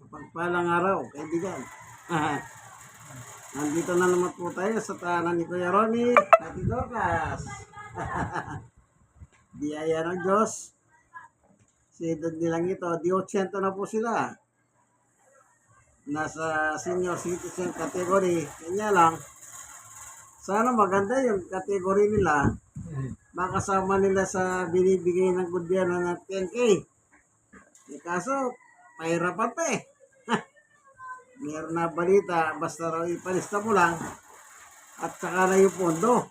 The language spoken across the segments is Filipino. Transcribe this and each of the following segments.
Pagpalang araw, kaibigan. Nandito na naman po tayo sa tahanan ni Kuya Ronnie, Ate Dorcas. Biyaya ng Diyos. Si edad nilang ito, di 80 na po sila. Nasa senior citizen category. Kanya lang, sana maganda yung category nila. Makasama nila sa binibigay ng gobyerno ng 10K. Kaso, pahirapan pa eh. Meron na balita, basta raw ipalista mo lang at saka na yung pondo.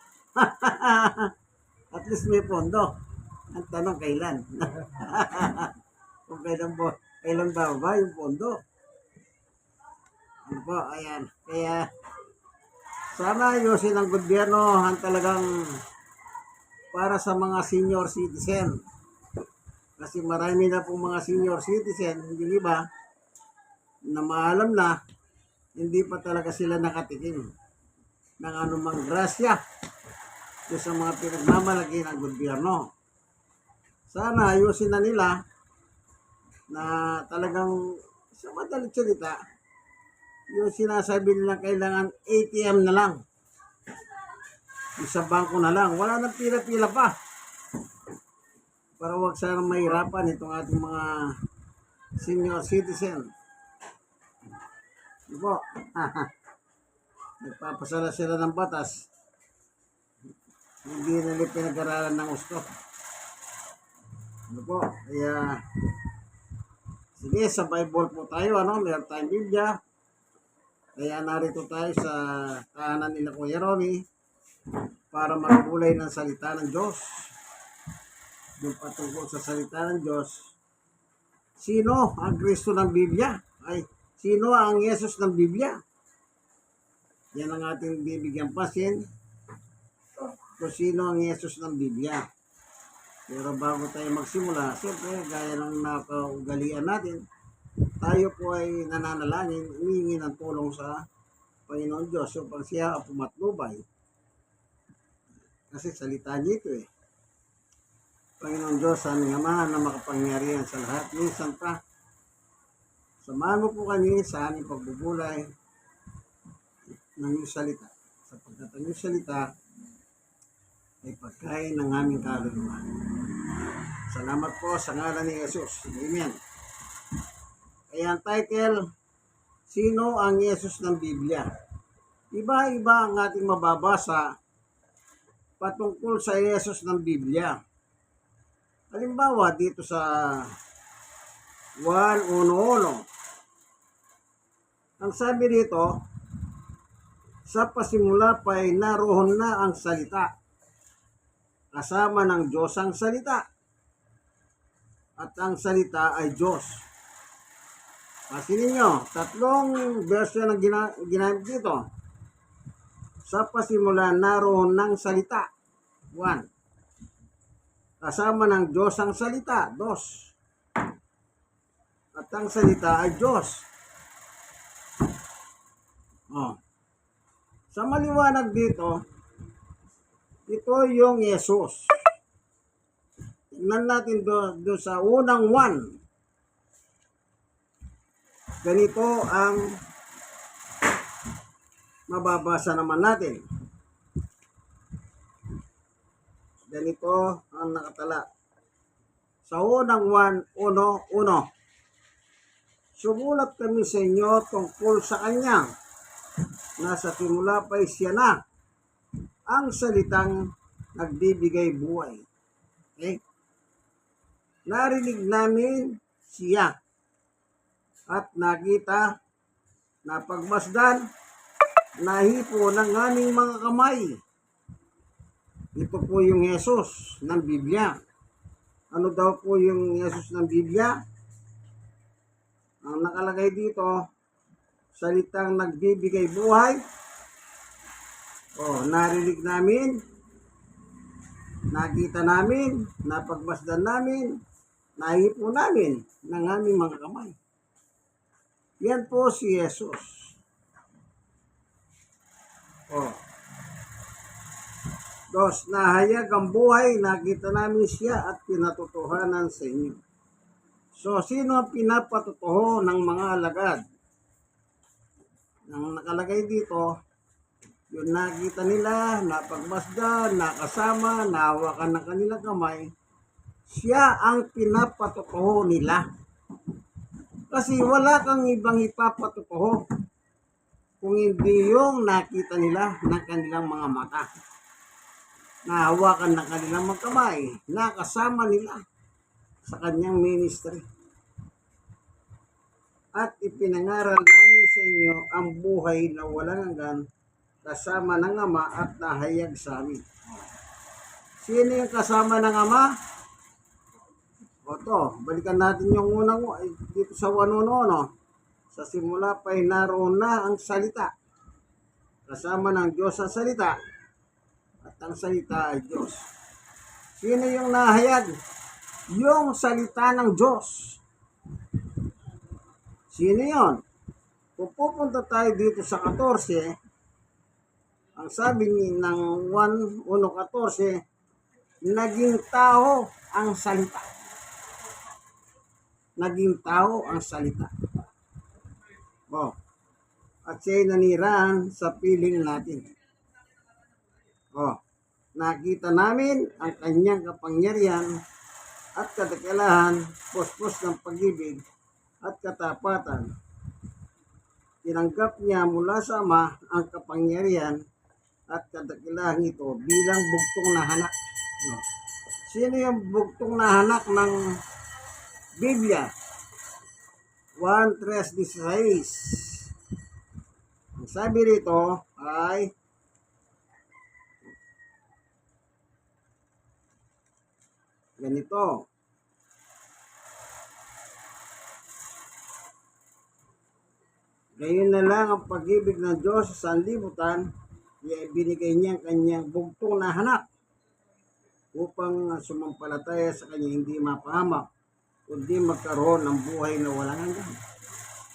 At least may pondo. Ang tanong, kailan? Kung kailan ba yung pondo? Ano po, ayan. Kaya, sana ayusin ng gobyerno ang talagang para sa mga senior citizen. Kasi marami na pong mga senior citizen, yung iba, na maalam na, hindi pa talaga sila nakatikim ng anumang grasya sa mga pinagmamalaki ng gobyerno. Sana ayusin na nila na talagang sa madalit salita, yung sinasabi nilang kailangan ATM na lang. Sa bangko na lang. Wala nang pila-pila pa. Para wag sana mahirapan itong ating mga senior citizen. Ano po? Nagpapasala sila ng batas. Hindi nila pinag-aralan ng gusto. Ano po? Kaya, sige, sa Bible po tayo, ano? Meron tayong Biblia. Kaya narito tayo sa tahanan nila Kuya Ronnie para magkulay ng salita ng Diyos. Yung patungkol sa salita ng Diyos. Sino ang Kristo ng Biblia? Ay, sino ang Yesus ng Biblia? Yan ang ating bibigyan pasin. Kung sino ang Yesus ng Biblia. Pero bago tayo magsimula, siyempre, gaya ng nakaugalian natin, tayo po ay nananalangin, humingi ng tulong sa Panginoon Diyos upang siya ang pumatnubay. Kasi salita niya ito eh. Panginoon Diyos, aming Ama na makapangyarihan sa lahat. Minsan pa, samahan mo po kami sa aming pagbubulay ng iyong salita. Sapagkat ang iyong salita ay pagkain ng aming kaluluwa. Salamat po sa ngalan ni Jesus. Amen. Kaya ang title, sino ang Yesus ng Biblia? Iba-iba ang ating mababasa patungkol sa Yesus ng Biblia. Halimbawa, dito sa 1:1, ang sabi dito, sa pasimula pa ay naroon na ang salita. Kasama ng Diyos ang salita. At ang salita ay Diyos. Pasinin nyo, tatlong verse na ginamit dito. Sa pasimula naroon ng salita. 1. Kasama ng Diyos ang salita. 2. At ang salita ay Diyos. Sa maliwanag dito, ito yung Yesus. Tingnan natin doon sa unang 1. Ganito ang mababasa naman natin. Ganito ang nakatala. Sa unang 1:1, sumulat kami sa inyo tungkol sa Kanya. Nasa simula pa siya na ang salitang nagbibigay buhay. Okay? Narinig namin siya at nakita, napagmasdan, nahipo ng aming mga kamay. Ito po yung Yesus ng Biblia. Ano daw po yung Yesus ng Biblia? Ang nakalagay dito, salitang nagbibigay buhay. Narinig namin, nakita namin, napagmasdan namin, nahipo namin ng aming mga kamay. Yan po si Jesus. Dos, nahayag ang buhay, nakita namin siya at pinatotohanan sa inyo. So, sino ang pinapatutuho ng mga alagad? Nang nakalagay dito, yung nakita nila, napagmasdan, nakasama, nahawakan ng kanilang kamay, siya ang pinapatutuho nila. Kasi wala kang ibang ipapatutuho kung hindi yung nakita nila ng kanilang mga mata. Nahawakan ng kanilang mga kamay, nakasama nila sa kanyang ministry. At ipinangaral namin sa inyo ang buhay na walang hanggan kasama ng Ama at nahayag sa amin. Sino yung kasama ng Ama? O to, balikan natin yung unang dito sa 1:1. Sa simula pa'y naroon na ang salita. Kasama ng Diyos ang salita at ang salita ay Diyos. Sino yung nahayag? Yung salita ng Diyos. Sino yun? Kung pupunta tayo dito sa 14, ang sabi ng 1:14, naging tao ang salita. Naging tao ang salita. Oh. At siya'y nanirahan sa piling natin. Oh. Nakita namin ang kanyang kapangyarihan at kadakilahan, puspos ng pag-ibig at katapatan. Tinanggap niya mula sa Ama ang kapangyarihan at kadakilahan ito bilang bugtong na anak. No. Sino yung bugtong na anak ng Biblia? 1:3:16. Ang sabi rito ay ganito. Gayon na lang ang pag-ibig ng Diyos sa sanlibutan, ibinigay niya ang kanyang bugtong na anak upang sumampalataya sa kanya hindi mapahamak, kundi magkaroon ng buhay na walang hanggan.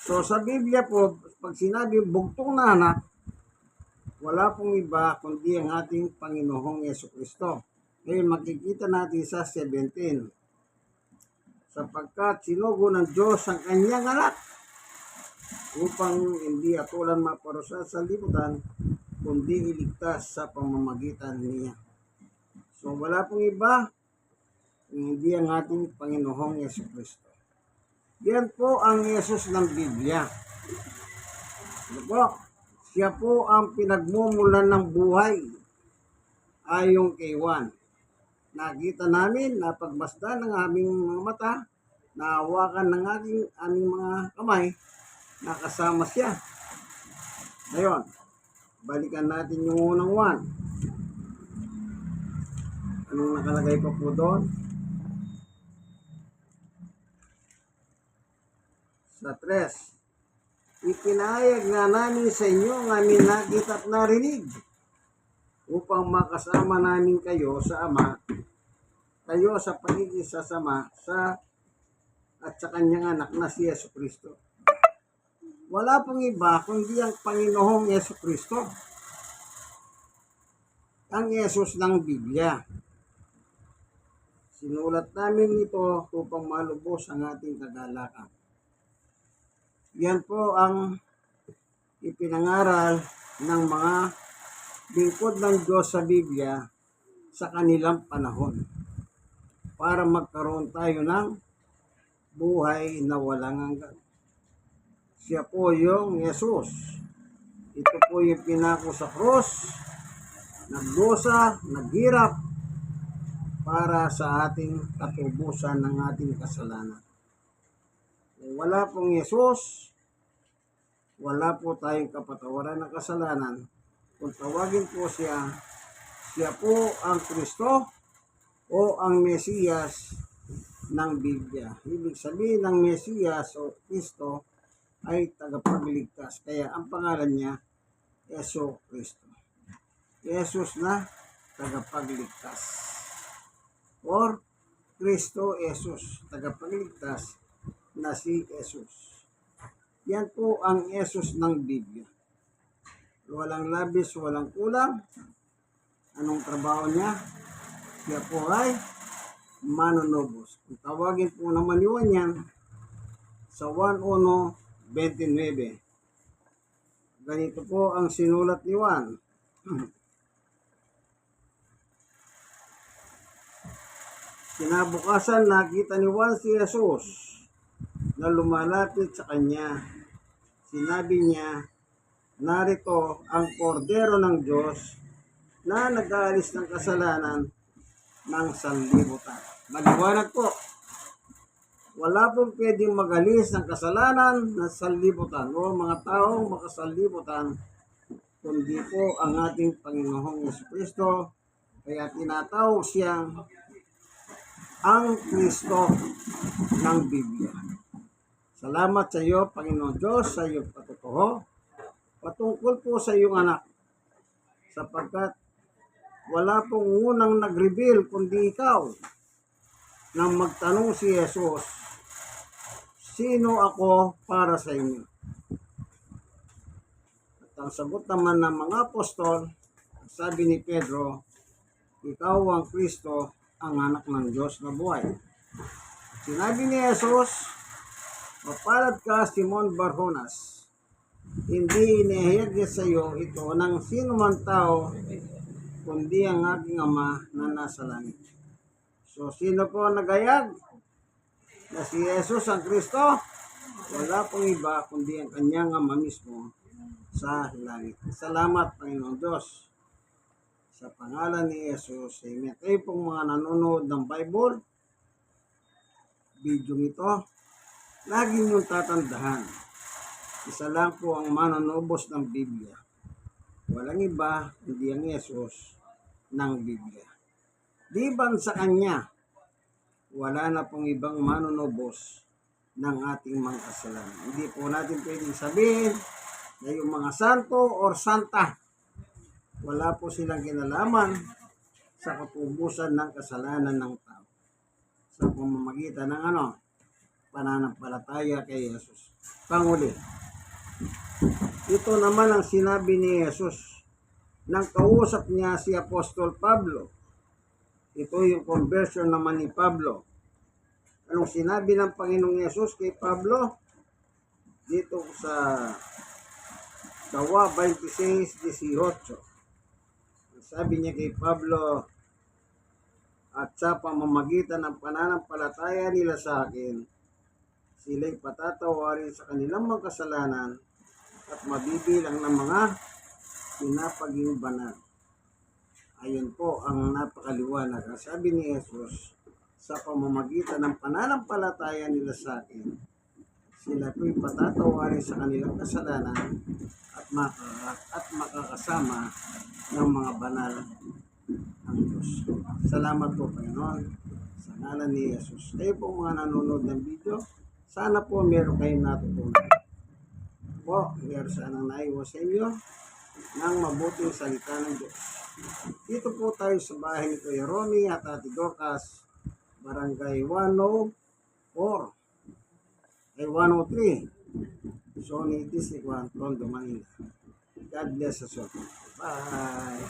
So sa Biblia po, pag sinabi bugtong na anak, wala pong iba kundi ang ating Panginoong Jesucristo. Ngayon makikita natin sa 17. Sapagkat sinugo ng Diyos ang kanyang anak upang hindi atulan maparusa sa libutan, kundi iligtas sa pamamagitan niya. So wala pong iba hindi ang ating Panginoong Jesucristo. Yan po ang Yesus ng Biblia. Ano po? Siya po ang pinagmumulan ng buhay ayon kay Juan. Nakita namin, napagmasdan ng aming mga mata, nahawakan ng aming mga kamay, nakasama siya. Ngayon, balikan natin yung unang 1. Anong nakalagay pa po doon? Sa 3. Ipinahayag na namin sa inyo ang aming nakita at narinig upang makasama namin kayo sa Ama, kayo sa pagiging sasama at sa kanyang anak na si Jesucristo. Wala pong iba kundi ang Panginoong Jesucristo, ang Yesus ng Biblia. Sinulat namin ito upang malubos ang ating kagalakan. Yan po ang ipinangaral ng mga lingkod ng Diyos sa Biblia sa kanilang panahon para magkaroon tayo ng buhay na walang hanggan. Siya po yung Yesus. Ito po yung pinako sa krus, nagdusa, naghirap para sa ating katubusan ng ating kasalanan. Kung wala pong Yesus, wala po tayong kapatawaran ng kasalanan. Kung tawagin po siya, siya po ang Kristo o ang Mesiyas ng Biblia. Ibig sabihin ng Mesiyas o Kristo ay tagapagligtas. Kaya ang pangalan niya, Yesu Kristo. Yesus na tagapagligtas. Or Kristo Yesus, tagapagligtas na si Yesus. Yan po ang Yesus ng Biblia. Walang labis, walang kulang. Anong trabaho niya? Siya po ay manunubos. Kung tawagin po naman yun yan, sa 1:1:29. Ganito po ang sinulat ni Juan. Kinabukasan nakita ni Juan si Jesus na lumalapit sa kanya. Sinabi niya, narito ang kordero ng Diyos na nag-aalis ng kasalanan ng sanlibutan. Maliwanag po, wala pong pwedeng mag-alis ng kasalanan ng sanlibutan o mga taong makasanlibutan, kundi po ang ating Panginoong Jesucristo. Kaya tinatawag siyang ang Kristo ng Biblia. Salamat sa iyo, Panginoon Diyos, sa iyong patutuho, patungkol po sa iyong anak, sapagkat wala pong unang nag-reveal kundi ikaw, nang magtanong si Jesus, sino ako para sa inyo? At ang sagot naman ng mga apostol, sabi ni Pedro, ikaw ang Kristo, ang anak ng Diyos na buhay. Sinabi ni Jesus, mapalad ka, Simon Barjonas, hindi inihayag sa iyo ito ng sino man tao, kundi ang aking Ama na nasa langit. So, sino po nagayag na si Jesus ang Kristo? Wala pong iba, kundi ang kanyang Ama mismo sa langit. Salamat, Panginoon Diyos. Sa pangalan ni Jesus, amen. Kayo pong mga nanonood ng Bible, video ito, lagi niyong tatandaan, isa lang po ang mananubos ng Biblia. Walang iba, kundi ang Jesus ng Biblia. Liban sa Kanya, wala na pong ibang manunubos ng ating mga kasalanan. Hindi po natin pwedeng sabihin na yung mga santo or santa, wala po silang kinalaman sa katubusan ng kasalanan ng tao. Sa pamamagitan ng pananampalataya kay Jesus. Panguli, ito naman ang sinabi ni Jesus nang kausap niya si Apostol Pablo. Ito yung conversion naman ni Pablo. Anong sinabi ng Panginoong Jesus kay Pablo? Dito sa Gawa 26:18. Sabi niya kay Pablo, at sa pamamagitan ng pananampalataya nila sa akin, sila'y patatawarin sa kanilang mga kasalanan at mabibilang ng mga pinapaging banal. Ayun po ang napakaliwanag. Ang sabi ni Jesus, sa pamamagitan ng pananampalataya nila sa akin, sila po'y patatawarin sa kanilang kasalanan at makakasama ng mga banal ng Diyos. Salamat po, Panginoon, sa ngalan ni Jesus. Kayo po mga nanonood ng video, sana po meron kayong natutunan. Po, meron sanang naiwas sa inyo ng mabuting salita ng Diyos. Dito po tayo sa bahay ni Kuya Romy at Ate Dorcas, Barangay 103, Sony District 1, Tondo, Manila. God bless us all. Bye!